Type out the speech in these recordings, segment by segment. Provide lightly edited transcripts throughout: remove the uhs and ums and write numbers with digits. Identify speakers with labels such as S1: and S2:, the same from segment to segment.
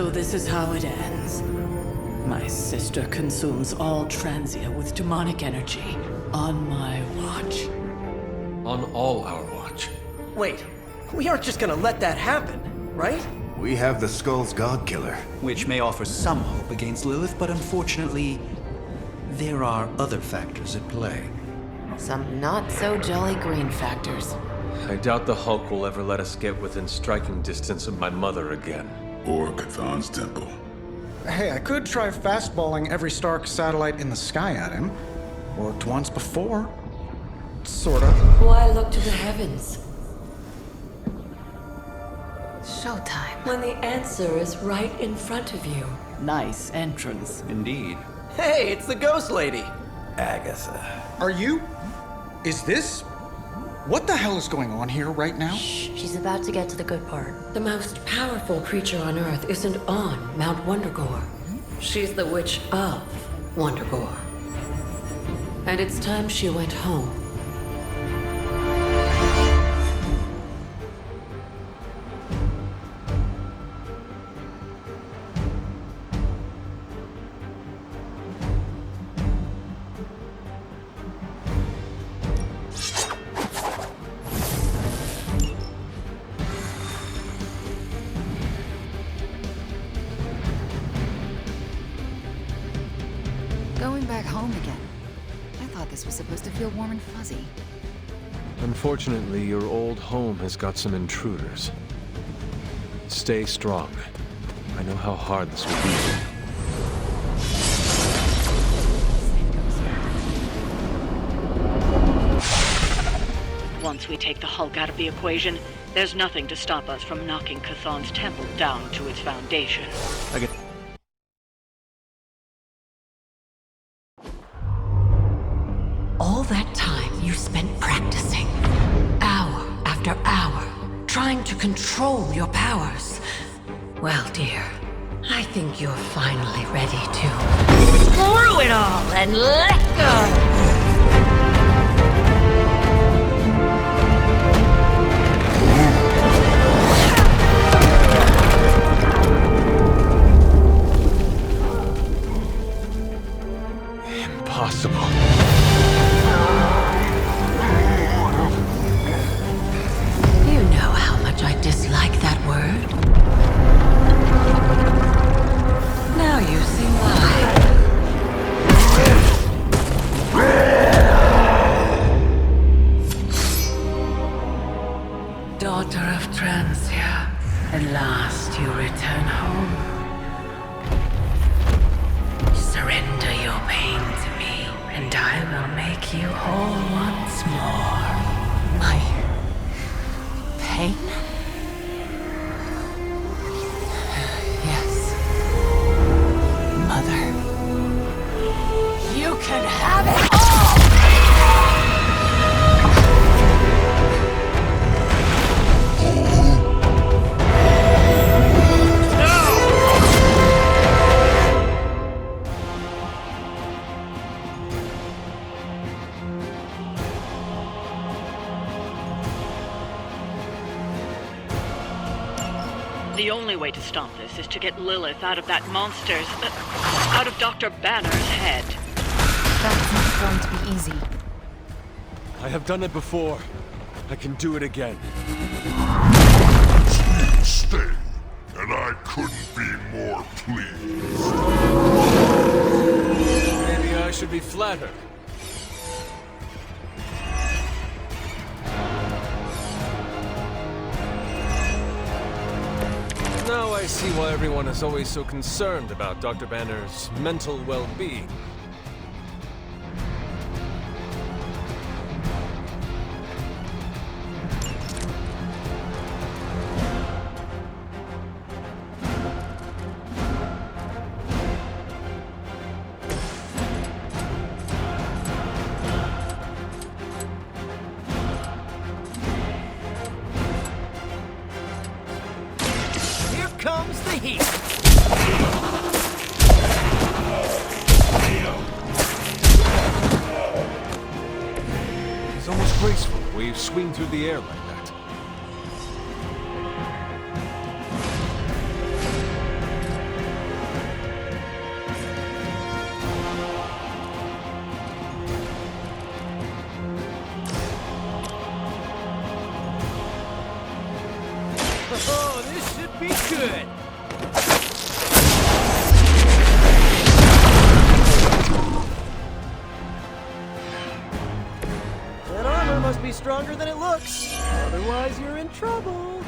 S1: So this is how it ends. My sister consumes all Transia with demonic energy on my watch.
S2: On all our watch.
S3: Wait, we aren't just gonna let that happen, right?
S4: We have the Skull's God-Killer.
S5: Which may offer some hope against Lilith, but unfortunately, there are other factors at play.
S6: Some not-so-jolly green factors.
S2: I doubt the Hulk will ever let us get within striking distance of my mother again.
S7: Or Chthon's temple.
S8: Hey, I could try fastballing every Stark satellite in the sky at him. Worked once before. Sorta.
S1: Why look to the heavens
S6: Showtime.
S1: when the answer is right in front of you? Nice entrance.
S5: Indeed.
S3: Hey, it's the Ghost Lady!
S4: Agatha.
S8: Are you? Is this? What the hell is going on here right now?
S6: She's about to get to the good part.
S1: The most powerful creature on Earth isn't on Mount Wondergore. She's the witch of Wondergore. And it's time she went home.
S9: Going back home again. I thought this was supposed to feel warm and fuzzy.
S2: Unfortunately, your old home has got some intruders. Stay strong. I know how hard this will be.
S10: Once we take the Hulk out of the equation, there's nothing to stop us from knocking Chthon's temple down to its foundation.
S1: All that time you spent practicing, hour after hour, trying to control your powers. Well, dear, I think you're finally ready to screw it all and let go!
S2: Impossible.
S1: You know how much I dislike that word. Now you see why. Daughter of Transia, at last you return home. Surrender your pain to me, and I will make you whole once more. My pain? Yes. Mother. You can have it all!
S10: The only way to stop this is to get Lilith out of that monster's... out of Dr. Banner's head.
S9: That's not going to be easy.
S2: I have done it before. I can do it again.
S7: Sweet sting, and I couldn't be more pleased.
S2: Maybe I should be flattered. Now I see why everyone is always so concerned about Dr. Banner's mental well-being.
S3: Comes the heat!
S2: It's almost graceful the way you swing through the air like that.
S3: Oh, this should be good. That armor must be stronger than it looks. Otherwise, you're in trouble.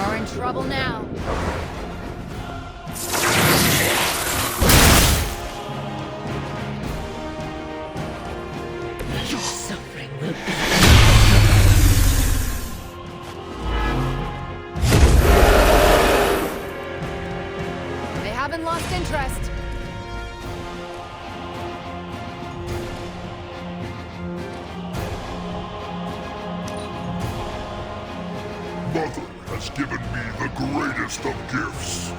S9: We're in trouble now.
S1: Your suffering will be.
S9: They haven't lost interest.
S7: Mother has given me the greatest of gifts.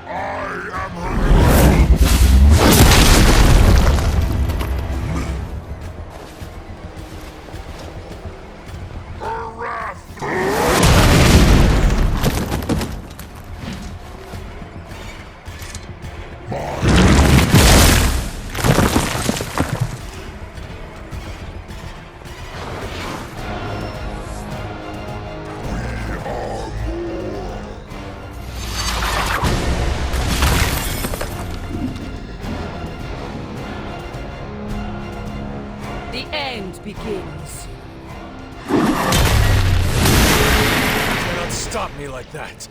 S7: I am her. Her wrath.
S1: The end begins.
S2: You cannot stop me like that.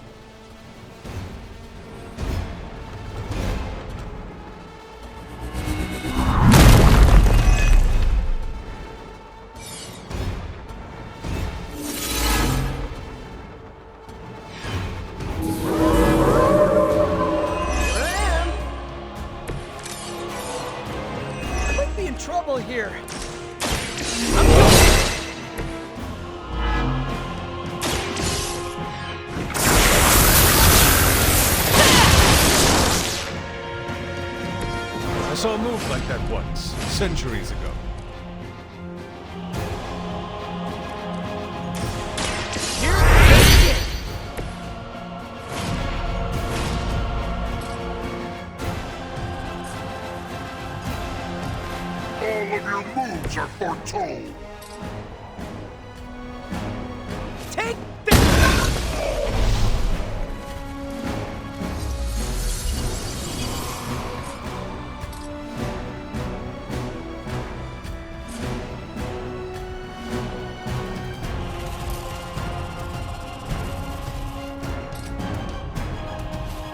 S3: I might be in trouble here.
S2: I saw a move like that once, centuries ago.
S7: All of your moves are foretold.
S3: Take this!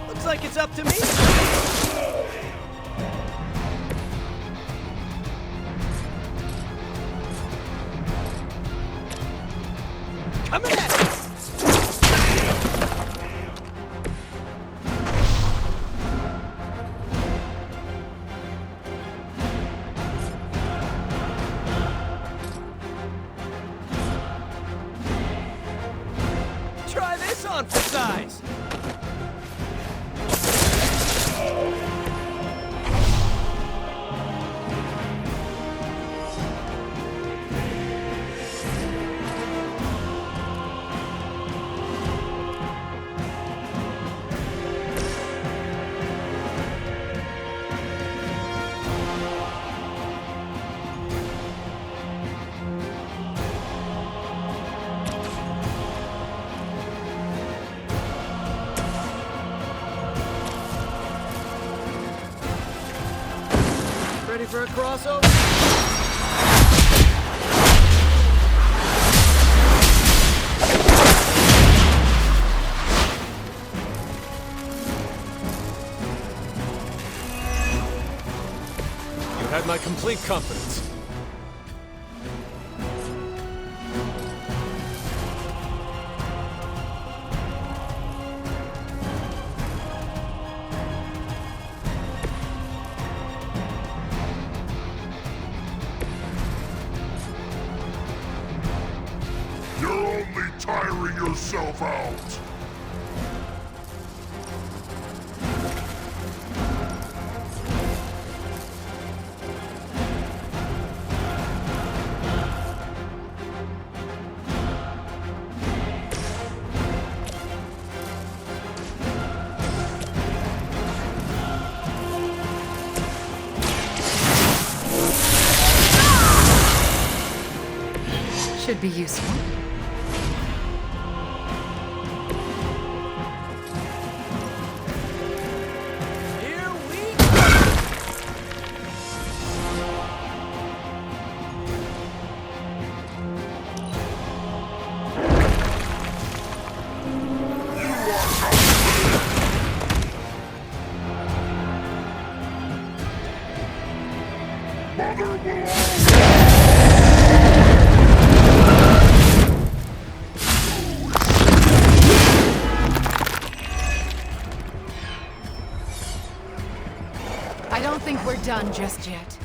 S3: Looks like it's up to me. Come at it! Try this on for size! Ready for a crossover?
S2: You had my complete confidence.
S7: You're only tiring yourself out.
S9: Should be useful.
S3: Here we go!
S7: Mother will
S9: I don't think we're done just yet.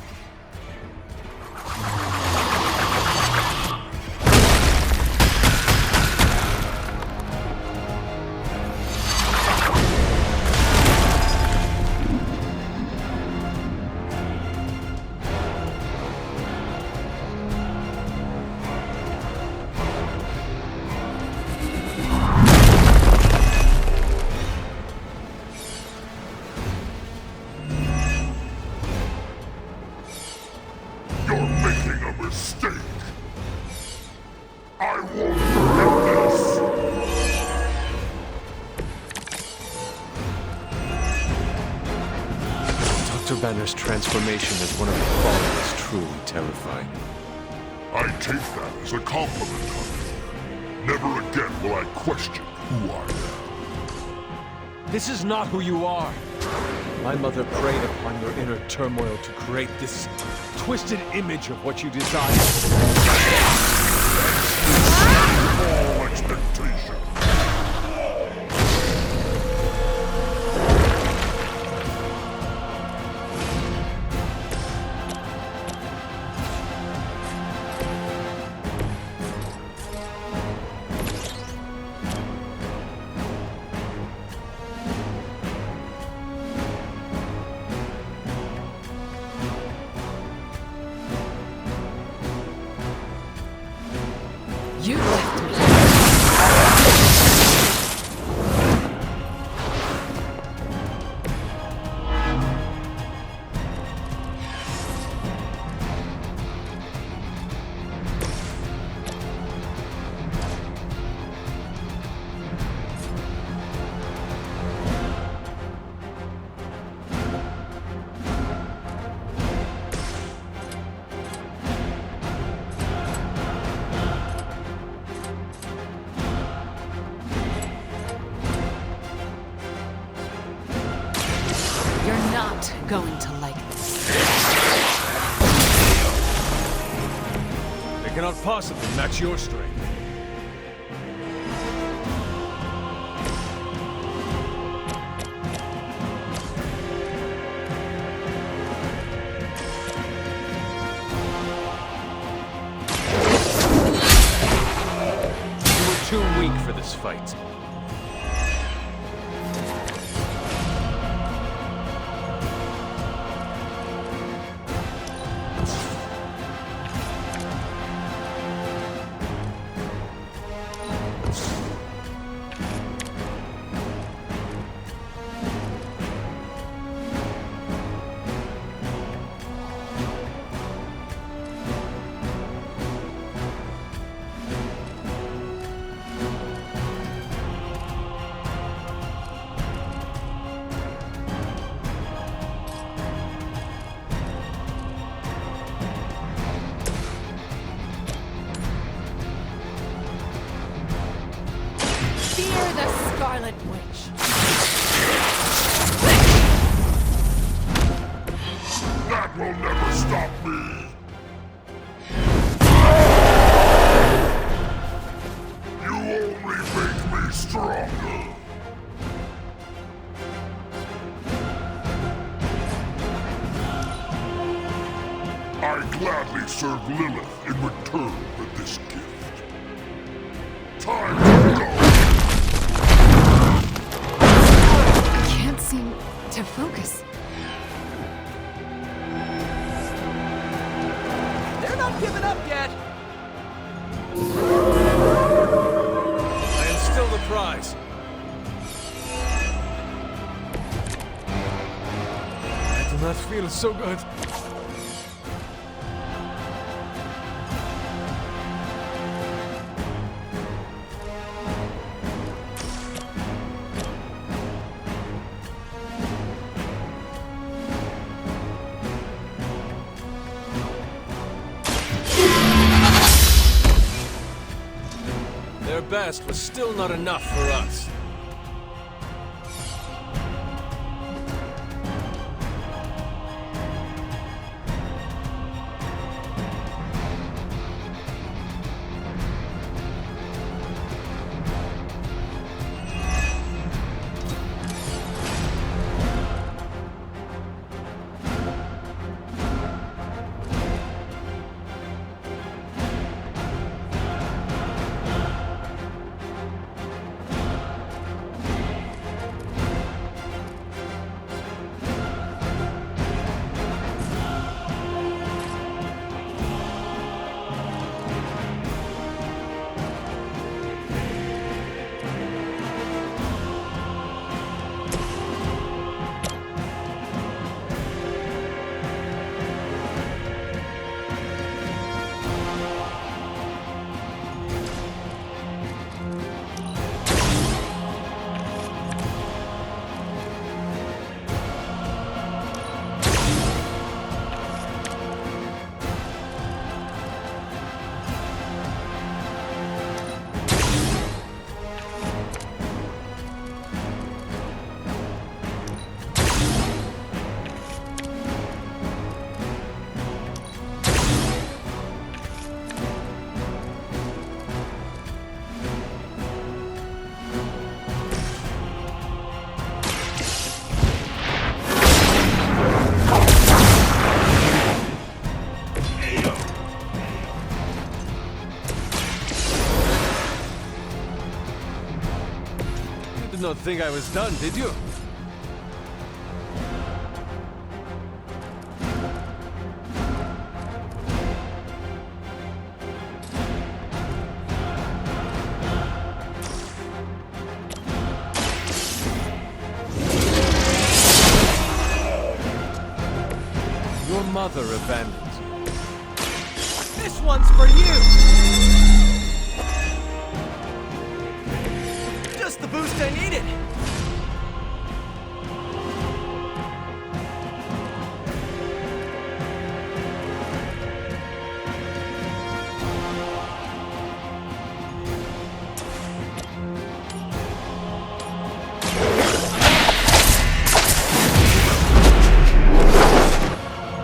S7: You're making a mistake. I won't forget this.
S2: Dr. Banner's transformation as one of the Fallen is truly terrifying.
S7: I take that as a compliment, honey. Never again will I question who I am.
S2: This is not who you are. My mother preyed upon your inner turmoil to create this twisted image of what you desire.
S7: All expectation.
S9: You left me. You're not going to like this.
S2: They cannot possibly match your strength. You were too weak for this fight.
S9: Fear the Scarlet Witch.
S7: That will never stop me. You only make me stronger. I gladly serve Lilith in return for this gift. Time to go!
S9: Can't seem to focus.
S3: They're not giving up yet.
S2: I am still the prize. I do not feel so good. Their best was still not enough for us. Did not think I was done, did you? Your mother abandoned you.
S3: This one's for you! Just the boost I needed!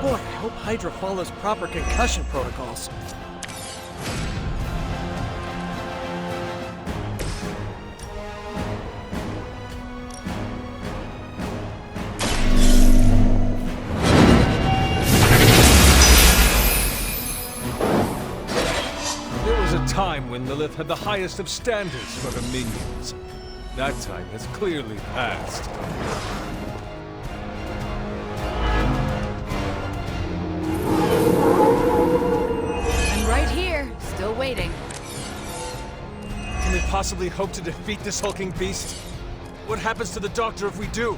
S3: Boy, I hope Hydra follows proper concussion protocols.
S2: There was a time when Lilith had the highest of standards for her minions. That time has clearly passed.
S9: I'm right here, still waiting.
S2: Can we possibly hope to defeat this hulking beast? What happens to the Doctor if we do?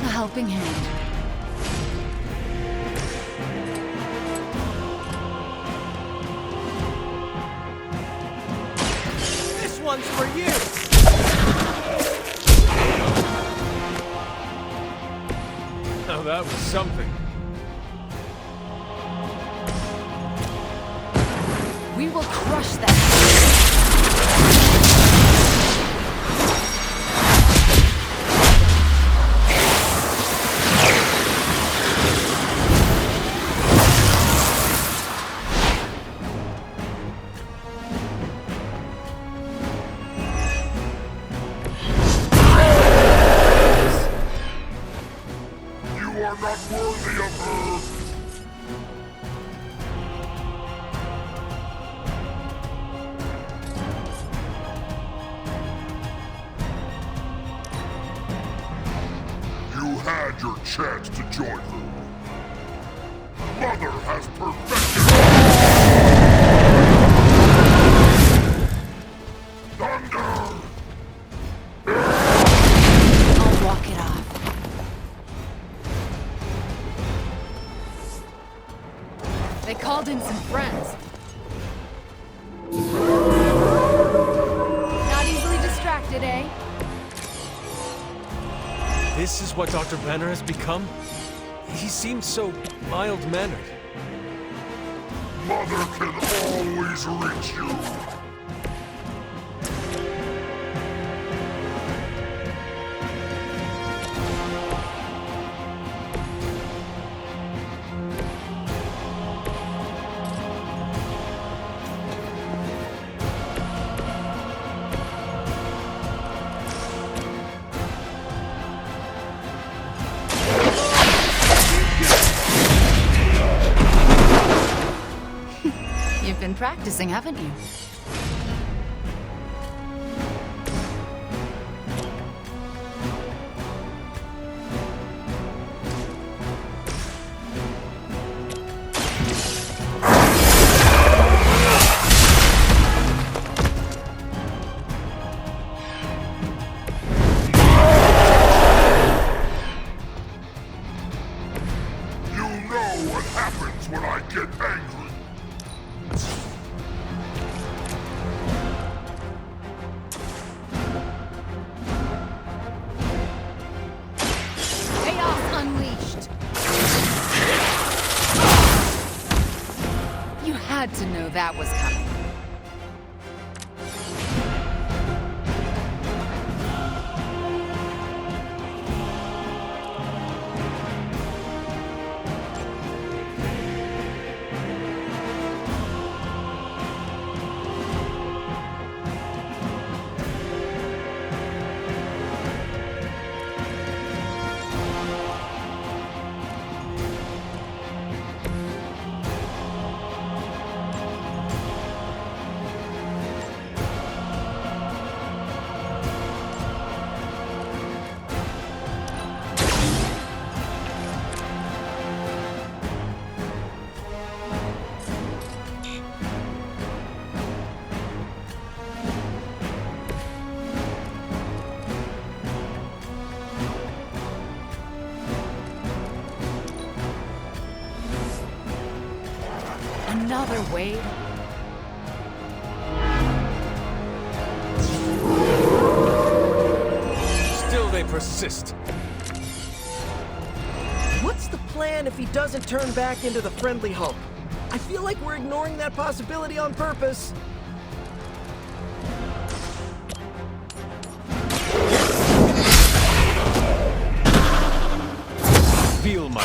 S9: A helping hand.
S3: This one's for you!
S2: Now that was something.
S9: We will crush that.
S7: are not worthy of her! You had your chance to join her. Mother has perfected thunder!
S9: I'll walk it off. They called in some friends. Not easily distracted, eh?
S2: This is what Dr. Banner has become? He seemed so mild-mannered.
S7: Mother can always reach you!
S9: You've been practicing, haven't you?
S7: You know what happens when I get angry!
S9: Chaos unleashed. You had to know that was coming. Another wave?
S2: Still they persist.
S3: What's the plan if he doesn't turn back into the friendly Hulk? I feel like we're ignoring that possibility on purpose.
S2: Feel my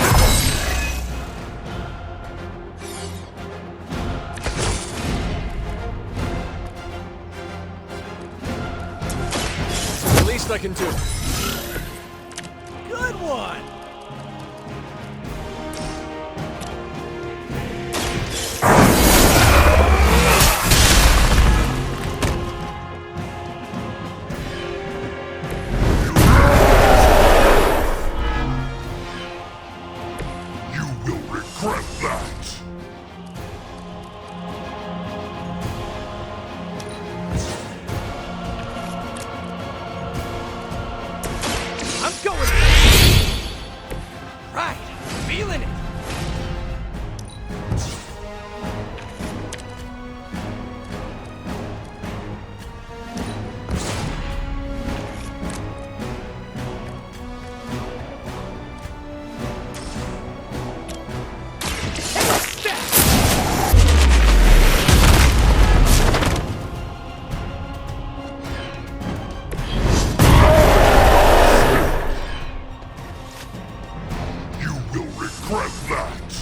S2: the least I can do.
S3: Good one!
S7: You will regret that!
S3: I'm going! Right, feeling it!
S7: You will regret that!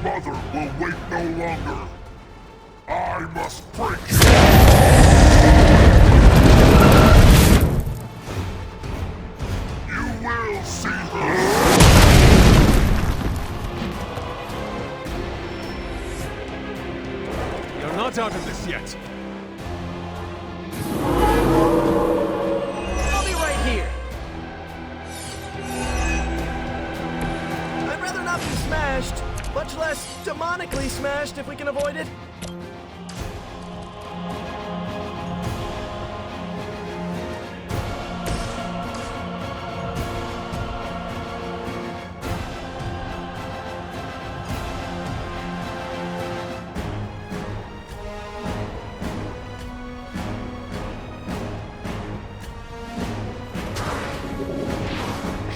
S7: mother will wait no longer. I must break you. You will see her.
S2: You're not out of this yet.
S3: I'll be right here. I'd rather not be smashed, much less demonically smashed if we can avoid it.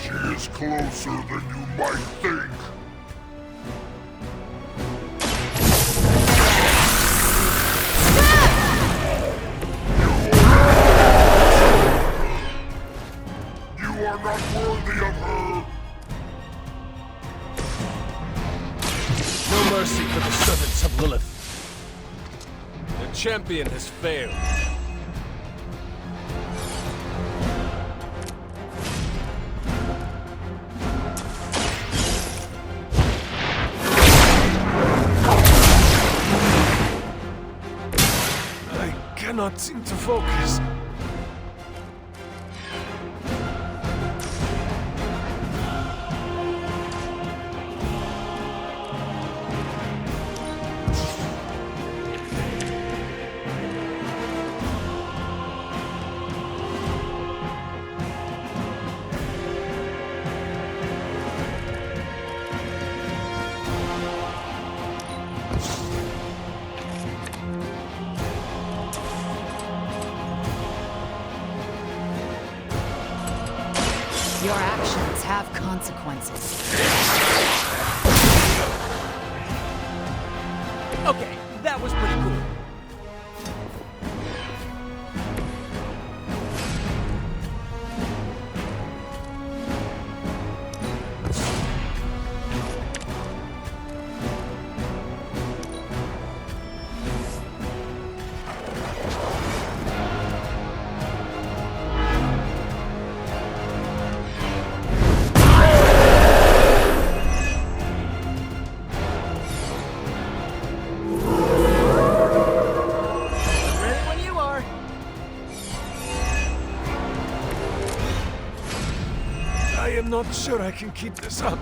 S7: She is closer than you might think. You are not worthy of her.
S2: No mercy for the servants of Lilith. The champion has failed. I cannot seem to focus.
S9: Your actions have consequences.
S3: Okay, that was pretty cool. Ready when you are.
S2: I am not sure I can keep this up.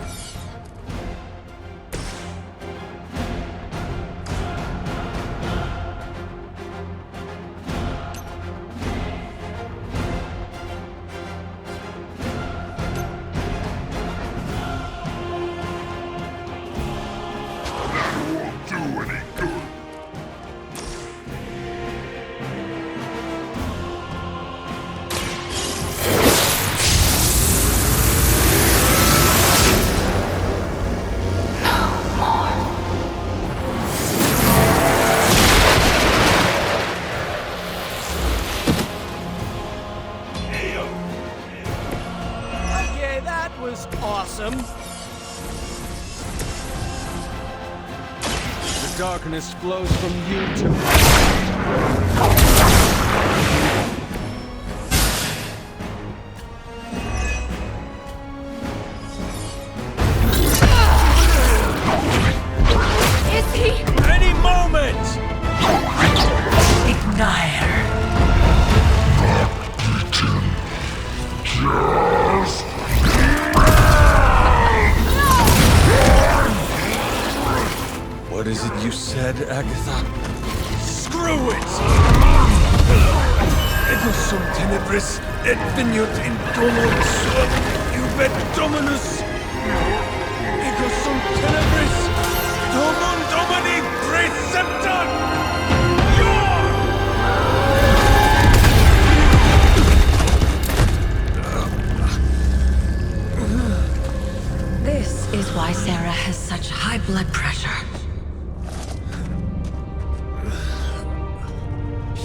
S7: That won't do any good.
S3: Okay, that was awesome.
S2: The darkness flows from you to me.
S1: Is he?
S2: Any moment!
S1: Ignite.
S2: What is it you said, Agatha? Screw it! Ego sum tenebris et veniut in domo suum iubet dominus. Ego sum tenebris domum domini preceptor.
S1: This is why Sarah has such high blood pressure.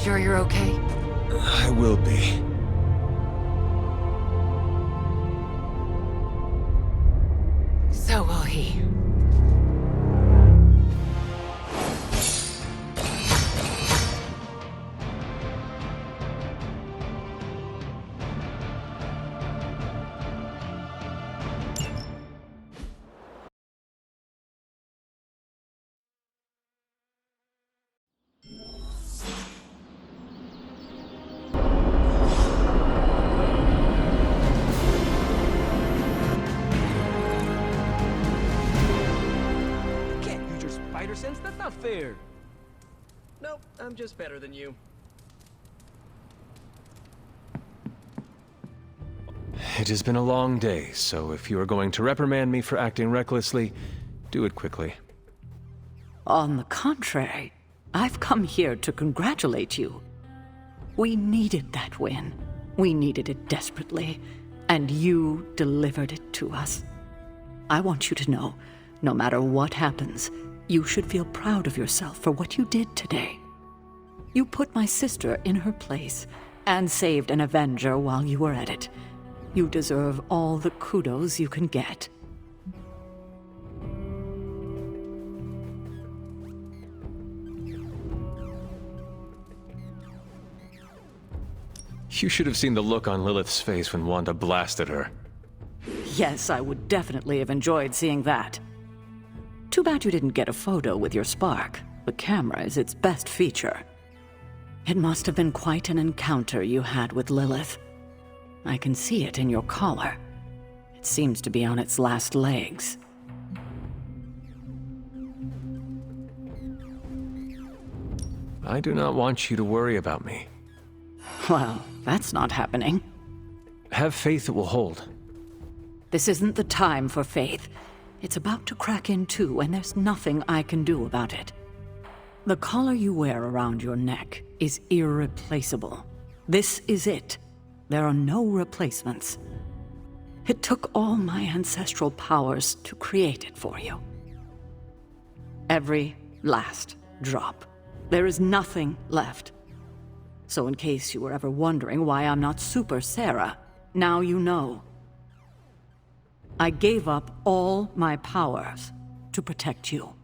S6: Sure you're okay?
S2: I will be.
S6: So will he.
S3: sense. That's not fair. Nope, I'm just better than you.
S2: It has been a long day, so if you are going to reprimand me for acting recklessly, do it quickly.
S11: On the contrary, I've come here to congratulate you. We needed that win. We needed it desperately, and you delivered it to us. I want you to know, no matter what happens, you should feel proud of yourself for what you did today. You put my sister in her place and saved an Avenger while you were at it. You deserve all the kudos you can get.
S2: You should have seen the look on Lilith's face when Wanda blasted her.
S11: Yes, I would definitely have enjoyed seeing that. Too bad you didn't get a photo with your spark. The camera is its best feature. It must have been quite an encounter you had with Lilith. I can see it in your collar. It seems to be on its last legs.
S2: I do not want you to worry about me.
S11: Well, that's not happening.
S2: Have faith it will hold.
S11: This isn't the time for faith. It's about to crack in too, and there's nothing I can do about it. The collar you wear around your neck is irreplaceable. This is it. There are no replacements. It took all my ancestral powers to create it for you. Every last drop. There is nothing left. So in case you were ever wondering why I'm not Super Sarah, now you know. I gave up all my powers to protect you.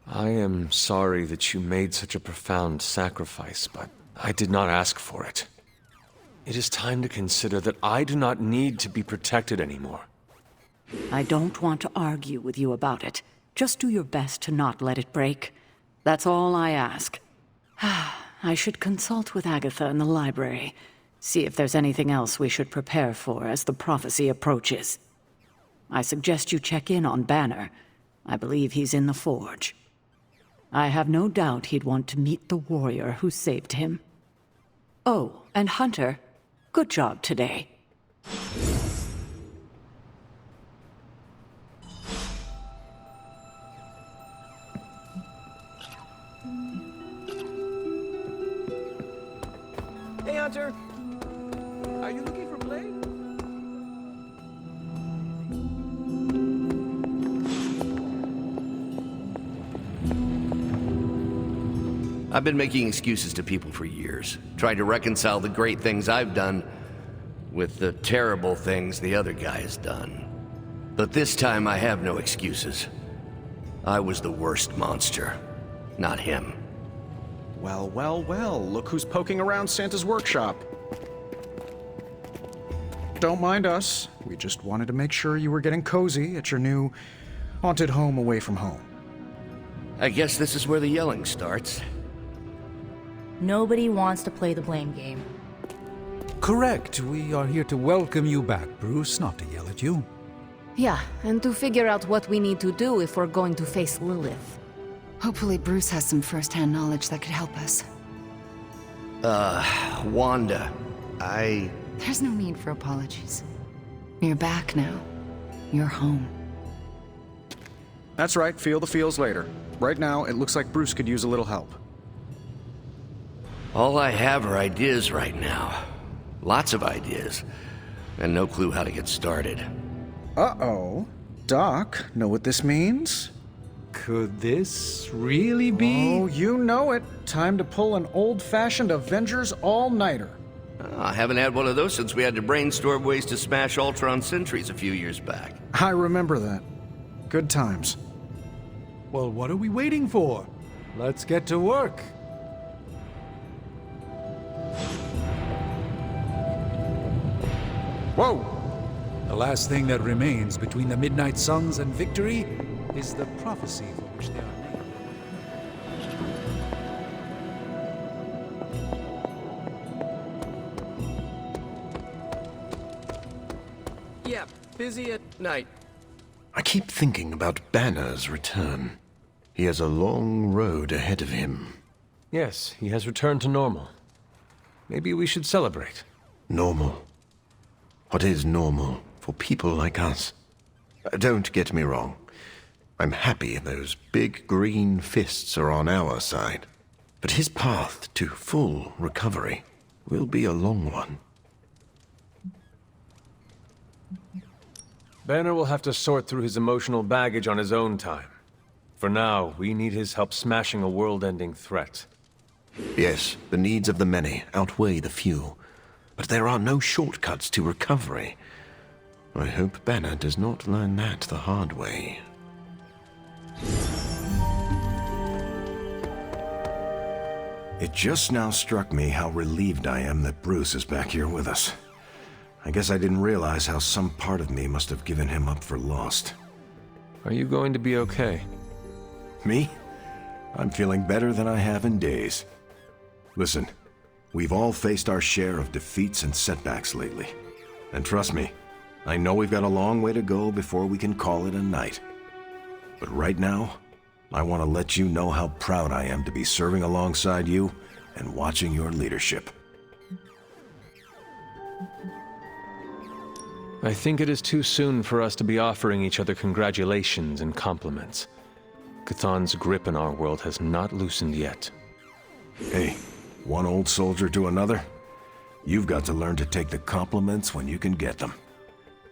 S2: I am sorry that you made such a profound sacrifice, but I did not ask for it. It is time to consider that I do not need to be protected anymore.
S11: I don't want to argue with you about it. Just do your best to not let it break. That's all I ask. I should consult with Agatha in the library. See if there's anything else we should prepare for as the prophecy approaches. I suggest you check in on Banner. I believe he's in the forge. I have no doubt he'd want to meet the warrior who saved him. Oh, and Hunter, good job today.
S3: Hey, Hunter. Are you looking for play?
S12: I've been making excuses to people for years, trying to reconcile the great things I've done with the terrible things the other guy has done. But this time I have no excuses. I was the worst monster, not him.
S8: Well, well, well, look who's poking around Santa's workshop. Don't mind us. We just wanted to make sure you were getting cozy at your new haunted home away from home.
S12: I guess this is where the yelling starts.
S13: Nobody wants to play the blame game.
S14: Correct. We are here to welcome you back, Bruce, not to yell at you.
S13: Yeah, and to figure out what we need to do if we're going to face Lilith.
S9: Hopefully Bruce has some first-hand knowledge that could help us.
S12: Wanda,
S9: There's no need for apologies. You're back now. You're home.
S8: That's right, feel the feels later. Right now, it looks like Bruce could use a little help.
S12: All I have are ideas right now. Lots of ideas. And no clue how to get started.
S8: Uh-oh. Doc, know what this means?
S14: Could this really be?
S8: Oh, you know it. Time to pull an old-fashioned Avengers all-nighter.
S12: I haven't had one of those since we had to brainstorm ways to smash Ultron sentries a few years back.
S8: I remember that. Good times.
S14: Well, what are we waiting for? Let's get to work.
S8: Whoa!
S14: The last thing that remains between the Midnight Suns and victory is the prophecy for which they are named.
S3: Yeah, busy at night.
S4: I keep thinking about Banner's return. He has a long road ahead of him.
S2: Yes, he has returned to normal. Maybe we should celebrate.
S4: Normal? What is normal for people like us? Don't get me wrong. I'm happy those big green fists are on our side. But his path to full recovery will be a long one.
S2: Banner will have to sort through his emotional baggage on his own time. For now, we need his help smashing a world-ending threat.
S4: Yes, the needs of the many outweigh the few. But there are no shortcuts to recovery. I hope Banner does not learn that the hard way.
S15: It just now struck me how relieved I am that Bruce is back here with us. I guess I didn't realize how some part of me must have given him up for lost.
S2: Are you going to be okay?
S15: Me? I'm feeling better than I have in days. Listen, we've all faced our share of defeats and setbacks lately. And trust me, I know we've got a long way to go before we can call it a night. But right now, I want to let you know how proud I am to be serving alongside you and watching your leadership.
S2: I think it is too soon for us to be offering each other congratulations and compliments. Cthulhu's grip in our world has not loosened yet.
S15: Hey, one old soldier to another? You've got to learn to take the compliments when you can get them.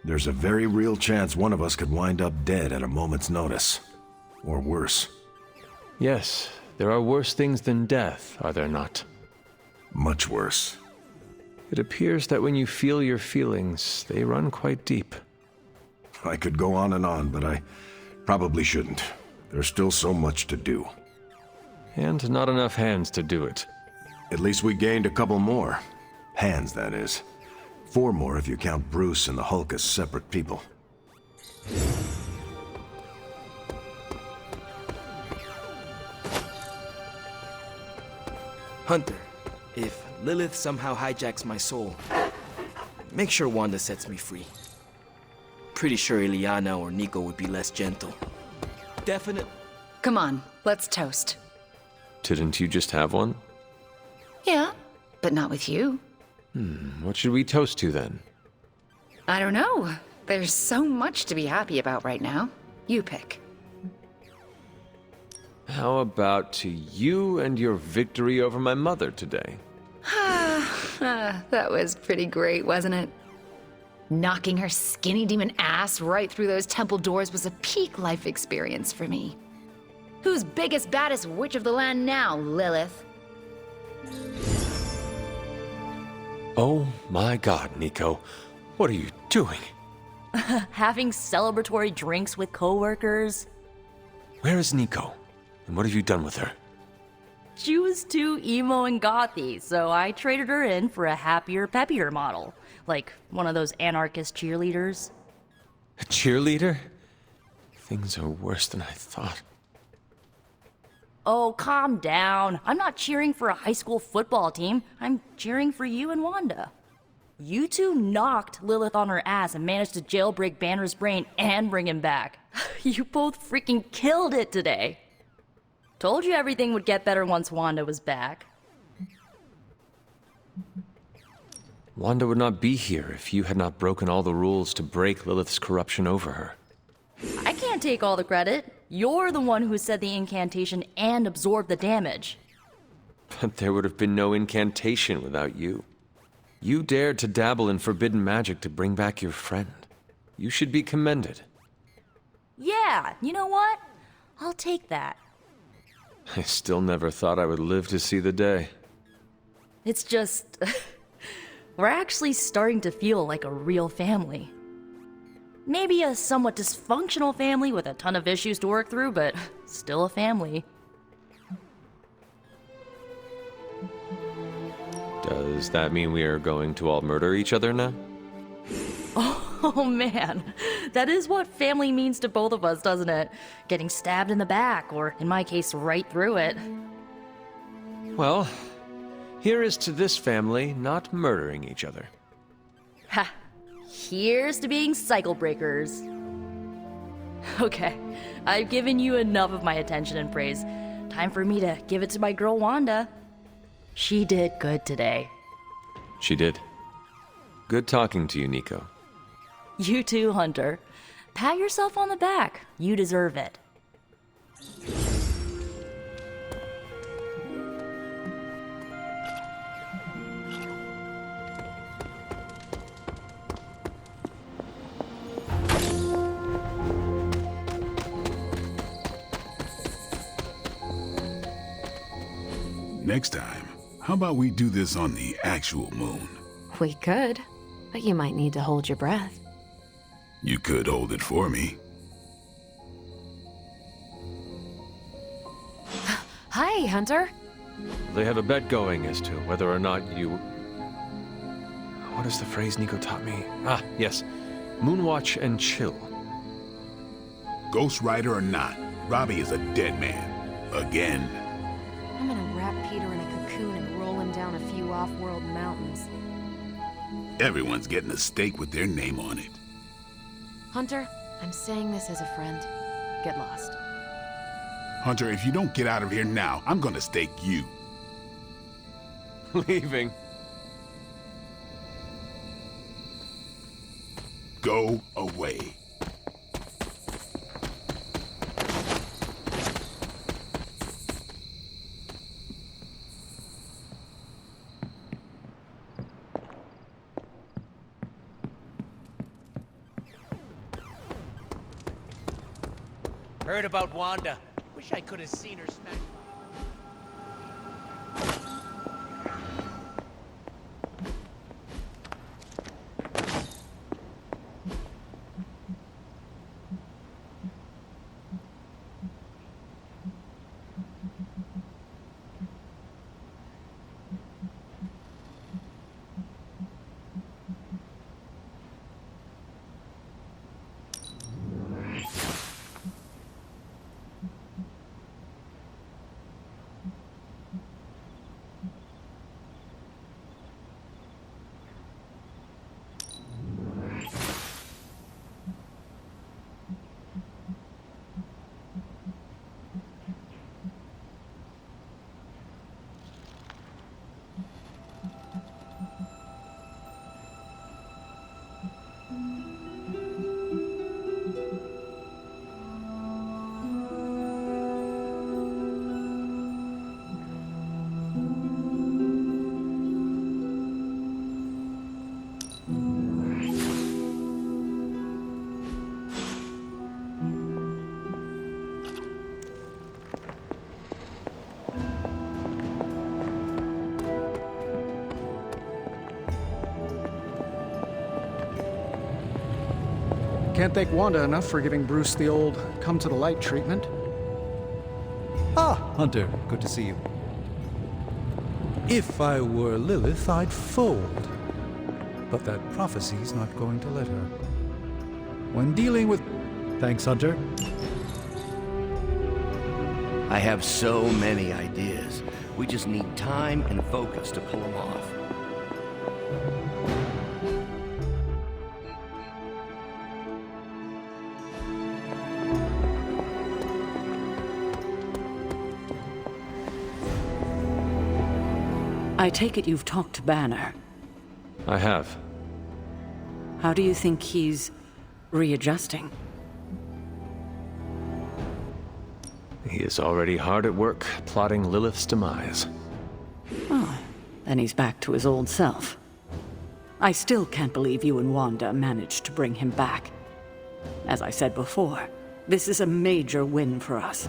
S15: There's a very real chance one of us could wind up dead at a moment's notice. Or worse.
S2: Yes, there are worse things than death, are there not?
S15: Much worse.
S2: It appears that when you feel your feelings, they run quite deep.
S15: I could go on, but I probably shouldn't. There's still so much to do.
S2: And not enough hands to do it.
S15: At least we gained a couple more. Hands, that is. 4 more if you count Bruce and the Hulk as separate people.
S3: Hunter, if Lilith somehow hijacks my soul, make sure Wanda sets me free. Pretty sure Ileana or Nico would be less gentle. Definite.
S9: Come on, let's toast.
S2: Didn't you just have one?
S9: Yeah, but not with you.
S2: What should we toast to then?
S9: I don't know. There's so much to be happy about right now. You pick.
S2: How about to you and your victory over my mother today?
S9: That was pretty great, wasn't it? Knocking her skinny demon ass right through those temple doors was a peak life experience for me. Who's biggest, baddest witch of the land now, Lilith?
S2: Oh my god, Nico. What are you doing?
S16: Having celebratory drinks with coworkers.
S2: Where is Nico? And what have you done with her?
S16: She was too emo and gothy, so I traded her in for a happier, peppier model. Like one of those anarchist cheerleaders.
S2: A cheerleader? Things are worse than I thought.
S16: Oh, calm down. I'm not cheering for a high school football team. I'm cheering for you and Wanda. You two knocked Lilith on her ass and managed to jailbreak Banner's brain and bring him back. You both freaking killed it today. Told you everything would get better once Wanda was back.
S2: Wanda would not be here if you had not broken all the rules to break Lilith's corruption over her.
S16: I can't take all the credit. You're the one who said the incantation and absorbed the damage.
S2: But there would have been no incantation without you. You dared to dabble in forbidden magic to bring back your friend. You should be commended.
S16: Yeah, you know what? I'll take that.
S2: I still never thought I would live to see the day.
S16: It's just... we're actually starting to feel like a real family. Maybe a somewhat dysfunctional family with a ton of issues to work through, but still a family.
S2: Does that mean we are going to all murder each other now?
S16: Oh man, that is what family means to both of us, doesn't it? Getting stabbed in the back, or in my case, right through it.
S2: Well, here is to this family not murdering each other.
S16: Ha! Here's to being cycle breakers. Okay, I've given you enough of my attention and praise. Time for me to give it to my girl Wanda. She did good today.
S2: She did. Good talking to you, Nico.
S16: You too, Hunter. Pat yourself on the back. You deserve it.
S17: Next time, how about we do this on the actual moon?
S6: We could, but you might need to hold your breath.
S17: You could hold it for me.
S6: Hi, Hunter.
S2: They have a bet going as to whether or not you... What is the phrase Nico taught me? Ah, yes. Moonwatch and chill.
S17: Ghost Rider or not, Robbie is a dead man. Again.
S13: I'm gonna wrap Peter in a cocoon and roll him down a few off-world mountains.
S17: Everyone's getting a stake with their name on it.
S6: Hunter, I'm saying this as a friend. Get lost.
S17: Hunter, if you don't get out of here now, I'm gonna stake you.
S2: Leaving.
S17: Go away.
S18: Heard about Wanda. Wish I could have seen her smack.
S8: Can't thank Wanda enough for giving Bruce the old come to the light treatment.
S14: Ah, Hunter, good to see you. If I were Lilith, I'd fold. But that prophecy's not going to let her. When dealing with... Thanks, Hunter.
S12: I have so many ideas. We just need time and focus to pull them off.
S11: I take it you've talked to Banner.
S2: I have.
S11: How do you think he's readjusting?
S2: He is already hard at work, plotting Lilith's demise.
S11: Oh, then he's back to his old self. I still can't believe you and Wanda managed to bring him back. As I said before, this is a major win for us.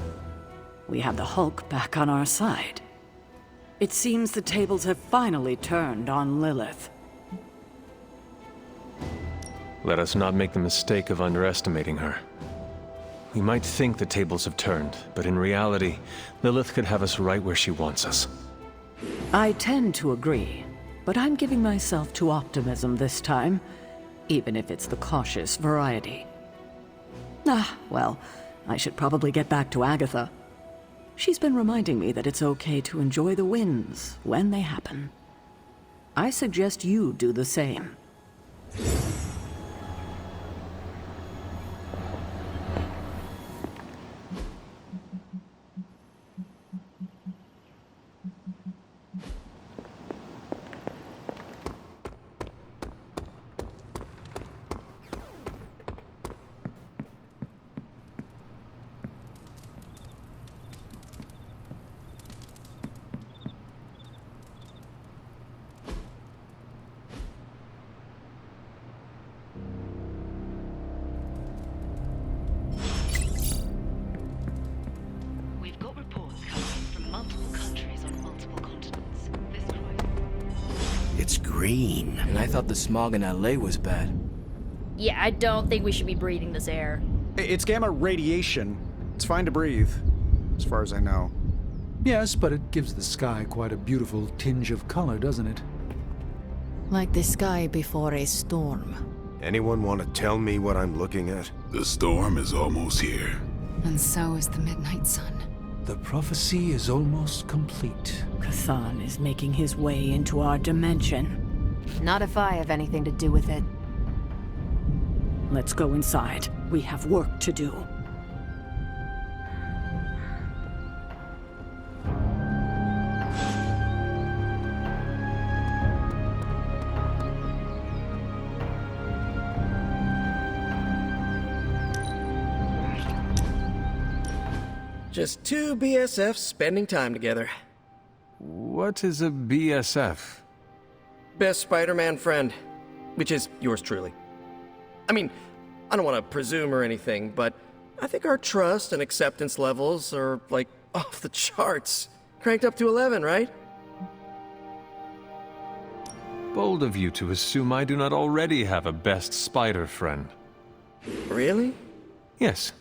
S11: We have the Hulk back on our side. It seems the tables have finally turned on Lilith.
S2: Let us not make the mistake of underestimating her. We might think the tables have turned, but in reality, Lilith could have us right where she wants us.
S11: I tend to agree, but I'm giving myself to optimism this time, even if it's the cautious variety. Ah, well, I should probably get back to Agatha. She's been reminding me that it's okay to enjoy the wins when they happen. I suggest you do the same.
S12: It's green.
S3: And I thought the smog in LA was bad.
S16: Yeah, I don't think we should be breathing this air.
S8: It's gamma radiation. It's fine to breathe, as far as I know.
S14: Yes, but it gives the sky quite a beautiful tinge of color, doesn't it?
S13: Like the sky before a storm.
S15: Anyone want to tell me what I'm looking at?
S17: The storm is almost here.
S6: And so is the midnight sun.
S14: The prophecy is almost complete.
S11: Kathan is making his way into our dimension.
S6: Not if I have anything to do with it.
S11: Let's go inside. We have work to do.
S3: Just two BSFs spending time together.
S2: What is a BSF?
S3: Best Spider-Man friend, which is yours truly. I mean, I don't want to presume or anything, but I think our trust and acceptance levels are, like, off the charts. Cranked up to 11, right?
S2: Bold of you to assume I do not already have a best spider friend.
S3: Really?
S2: Yes.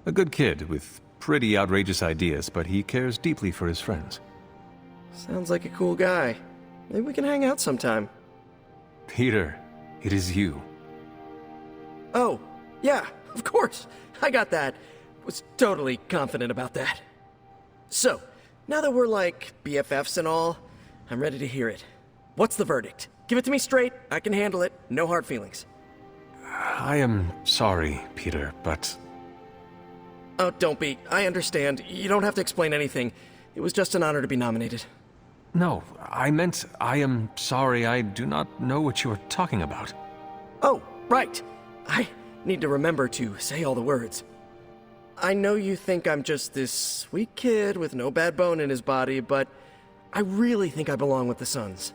S2: A good kid with pretty outrageous ideas, but he cares deeply for his friends.
S3: Sounds like a cool guy. Maybe we can hang out sometime.
S2: Peter, it is you.
S3: Oh, yeah, of course. I got that. Was totally confident about that. So, now that we're like BFFs and all, I'm ready to hear it. What's the verdict? Give it to me straight. I can handle it. No hard feelings.
S2: I am sorry, Peter, but...
S3: Oh, don't be. I understand. You don't have to explain anything. It was just an honor to be nominated.
S2: No, I meant I am sorry. I do not know what you are talking about.
S3: Oh, right. I need to remember to say all the words. I know you think I'm just this sweet kid with no bad bone in his body, but I really think I belong with the Suns.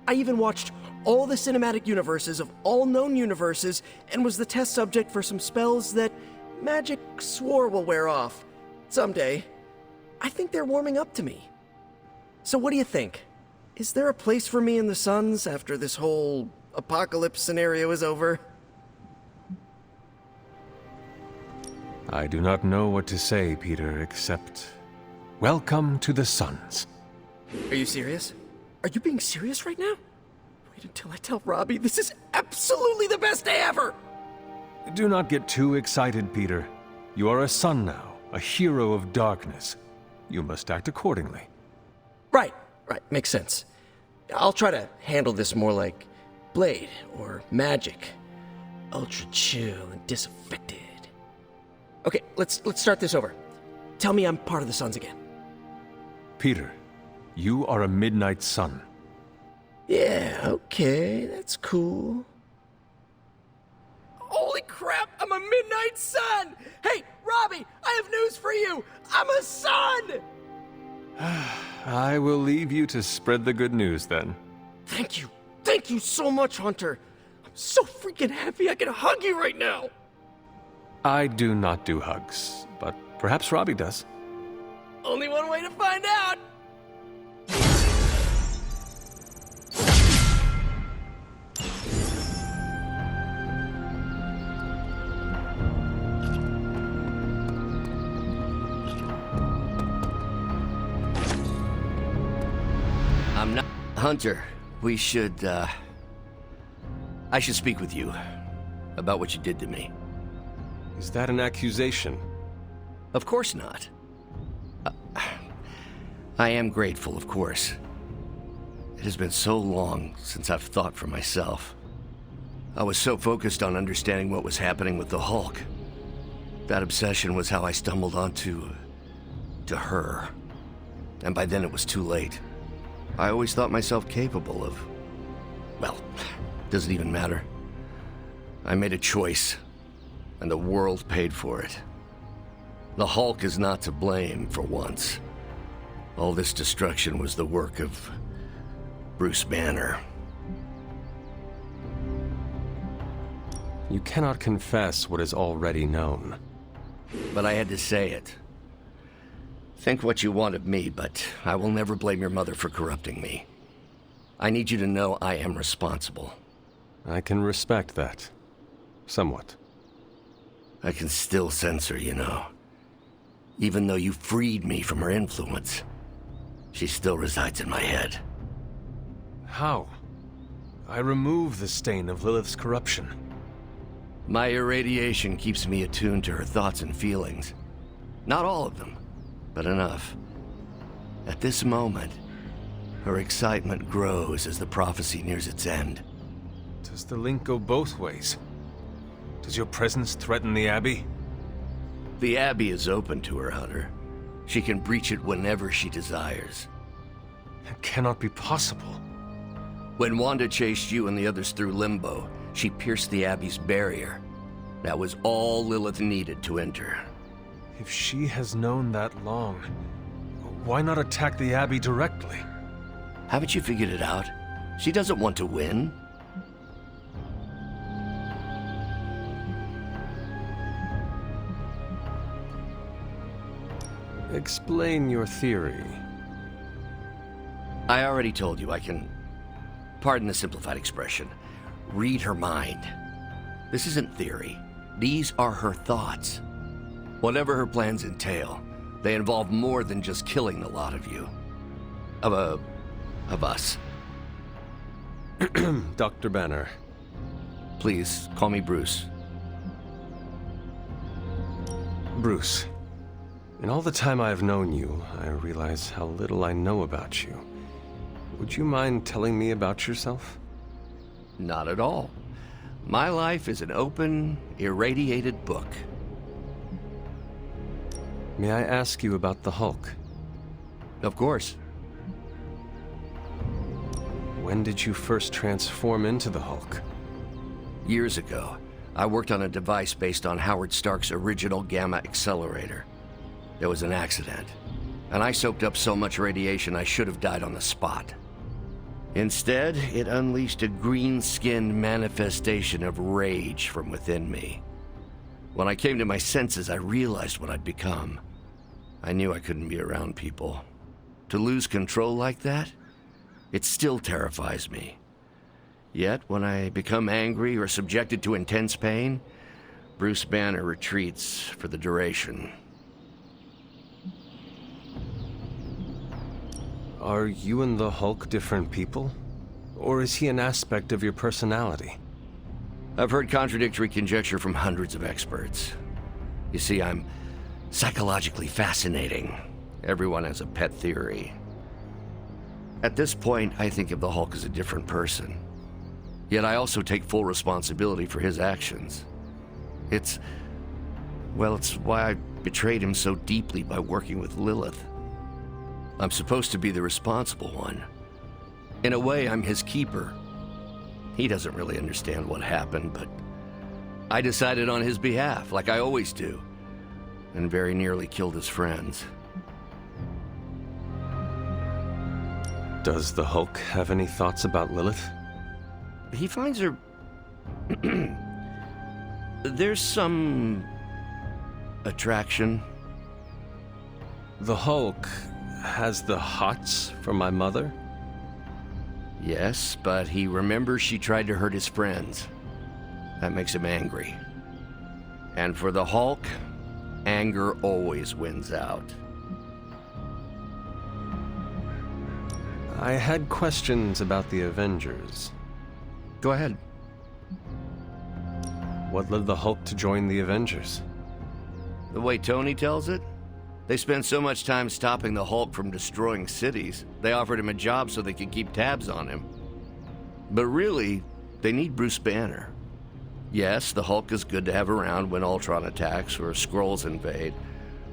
S3: I even watched all the cinematic universes of all known universes and was the test subject for some spells that magic swore will wear off. Someday. I think they're warming up to me. So what do you think? Is there a place for me in the Suns after this whole apocalypse scenario is over?
S2: I do not know what to say, Peter, except... welcome to the Suns.
S3: Are you serious? Are you being serious right now? Wait until I tell Robbie this is absolutely the best day ever!
S2: Do not get too excited, Peter. You are a sun now, a hero of darkness. You must act accordingly.
S3: Right, makes sense. I'll try to handle this more like Blade or Magic. Ultra chill and disaffected. Okay, let's start this over. Tell me I'm part of the Suns again.
S2: Peter, you are a midnight sun.
S3: Yeah, okay, that's cool. Holy crap, I'm a midnight sun! Hey, Robbie, I have news for you! I'm a sun!
S2: I will leave you to spread the good news then.
S3: Thank you so much, Hunter. I'm so freaking happy I can hug you right now!
S2: I do not do hugs, but perhaps Robbie does.
S3: Only one way to find out!
S12: I'm not... Hunter, we should, I should speak with you about what you did to me.
S2: Is that an accusation?
S12: Of course not. I am grateful, of course. It has been so long since I've thought for myself. I was so focused on understanding what was happening with the Hulk. That obsession was how I stumbled onto... to her. And by then it was too late. I always thought myself capable of... well, doesn't even matter. I made a choice, and the world paid for it. The Hulk is not to blame for once. All this destruction was the work of Bruce Banner.
S2: You cannot confess what is already known.
S12: But I had to say it. Think what you want of me, but I will never blame your mother for corrupting me. I need you to know I am responsible.
S2: I can respect that. Somewhat.
S12: I can still sense her, you know. Even though you freed me from her influence, she still resides in my head.
S2: How? I remove the stain of Lilith's corruption.
S12: My irradiation keeps me attuned to her thoughts and feelings. Not all of them, but enough. At this moment, her excitement grows as the prophecy nears its end.
S2: Does the link go both ways? Does your presence threaten the Abbey?
S12: The Abbey is open to her, Hunter. She can breach it whenever she desires.
S2: It cannot be possible.
S12: When Wanda chased you and the others through Limbo, she pierced the Abbey's barrier. That was all Lilith needed to enter.
S2: If she has known that long, why not attack the Abbey directly?
S12: Haven't you figured it out? She doesn't want to win.
S2: Explain your theory.
S12: I already told you I can, pardon the simplified expression, read her mind. This isn't theory. These are her thoughts. Whatever her plans entail, they involve more than just killing the lot of you. Of us.
S2: Dr. Banner.
S12: Please, call me Bruce.
S2: Bruce. In all the time I've known you, I realize how little I know about you. Would you mind telling me about yourself?
S12: Not at all. My life is an open, irradiated book.
S2: May I ask you about the Hulk?
S12: Of course.
S2: When did you first transform into the Hulk?
S12: Years ago. I worked on a device based on Howard Stark's original gamma accelerator. There was an accident, and I soaked up so much radiation I should have died on the spot. Instead, it unleashed a green-skinned manifestation of rage from within me. When I came to my senses, I realized what I'd become. I knew I couldn't be around people. To lose control like that, it still terrifies me. Yet, when I become angry or subjected to intense pain, Bruce Banner retreats for the duration.
S2: Are you and the Hulk different people? Or is he an aspect of your personality?
S12: I've heard contradictory conjecture from hundreds of experts. You see, I'm psychologically fascinating. Everyone has a pet theory. At this point, I think of the Hulk as a different person. Yet I also take full responsibility for his actions. It's why I betrayed him so deeply by working with Lilith. I'm supposed to be the responsible one. In a way, I'm his keeper. He doesn't really understand what happened, but I decided on his behalf, like I always do, and very nearly killed his friends.
S2: Does the Hulk have any thoughts about Lilith?
S12: He finds her... There's some... attraction.
S2: The Hulk has the hots for my mother?
S12: Yes, but he remembers she tried to hurt his friends. That makes him angry. And for the Hulk, anger always wins out.
S2: I had questions about the Avengers.
S12: Go ahead.
S2: What led the Hulk to join the Avengers?
S12: The way Tony tells it, they spent so much time stopping the Hulk from destroying cities, they offered him a job so they could keep tabs on him. But really, they need Bruce Banner. Yes, the Hulk is good to have around when Ultron attacks or Skrulls invade,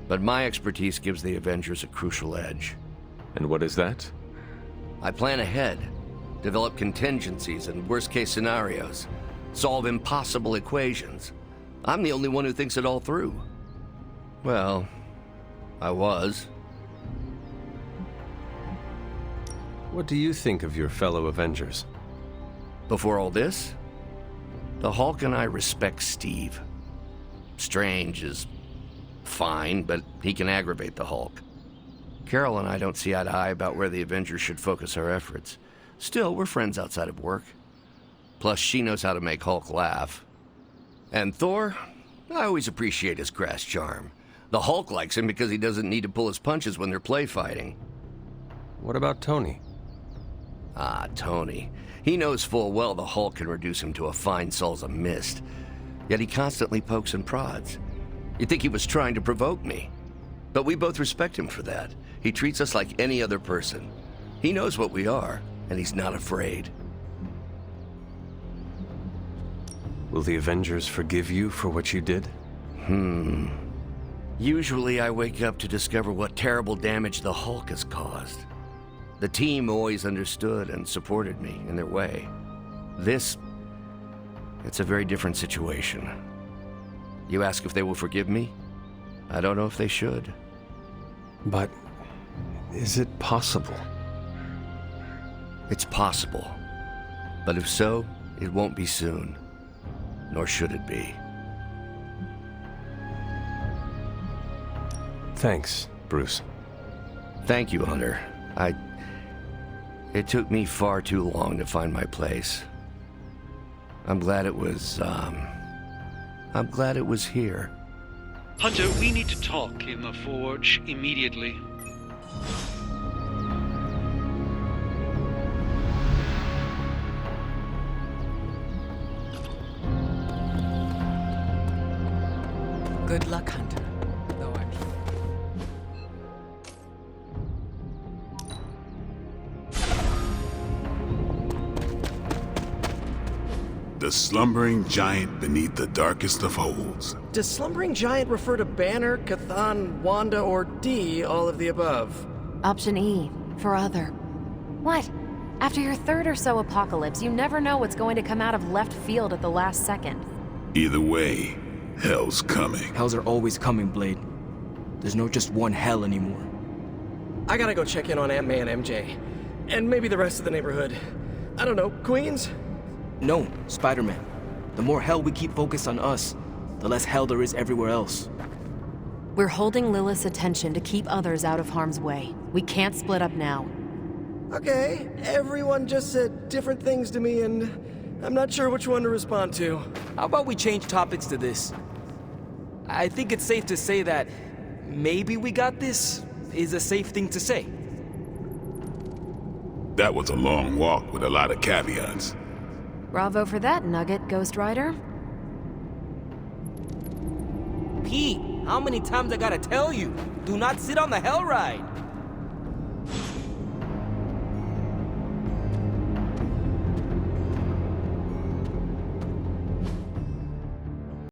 S12: but my expertise gives the Avengers a crucial edge.
S2: And what is that?
S12: I plan ahead, develop contingencies and worst-case scenarios, solve impossible equations. I'm the only one who thinks it all through. Well, I was.
S2: What do you think of your fellow Avengers?
S12: Before all this, the Hulk and I respect Steve. Strange is fine, but he can aggravate the Hulk. Carol and I don't see eye to eye about where the Avengers should focus our efforts. Still, we're friends outside of work. Plus, she knows how to make Hulk laugh. And Thor? I always appreciate his crass charm. The Hulk likes him because he doesn't need to pull his punches when they're play fighting.
S2: What about Tony?
S12: Ah, Tony. He knows full well the Hulk can reduce him to a fine salsa mist. Yet he constantly pokes and prods. You'd think he was trying to provoke me. But we both respect him for that. He treats us like any other person. He knows what we are, and he's not afraid.
S2: Will the Avengers forgive you for what you did?
S12: Usually I wake up to discover what terrible damage the Hulk has caused. The team always understood and supported me in their way. It's a very different situation. You ask if they will forgive me? I don't know if they should.
S2: But is it possible?
S12: It's possible. But if so, it won't be soon. Nor should it be.
S2: Thanks, Bruce.
S12: Thank you, Hunter. It took me far too long to find my place. I'm glad it was here.
S19: Hunter, we need to talk in the forge immediately.
S20: Good luck, Hunter. Though I'm sure.
S17: The slumbering giant beneath the darkest of holes.
S3: Does slumbering giant refer to Banner, Chthon, Wanda, or D, all of the above?
S6: Option E, for other. What? After your third or so apocalypse, you never know what's going to come out of left field at the last second.
S17: Either way, hell's coming.
S21: Hells are always coming, Blade. There's no just one hell anymore.
S3: I gotta go check in on Aunt May and MJ. And maybe the rest of the neighborhood. I don't know, Queens?
S21: No, Spider-Man. The more hell we keep focused on us, the less hell there is everywhere else.
S6: We're holding Lilith's attention to keep others out of harm's way. We can't split up now.
S3: Okay, everyone just said different things to me and I'm not sure which one to respond to.
S21: How about we change topics to this? I think it's safe to say that maybe we got this is a safe thing to say.
S17: That was a long walk with a lot of caveats.
S6: Bravo for that nugget, Ghost Rider.
S21: Pete, how many times I gotta tell you? Do not sit on the hell ride.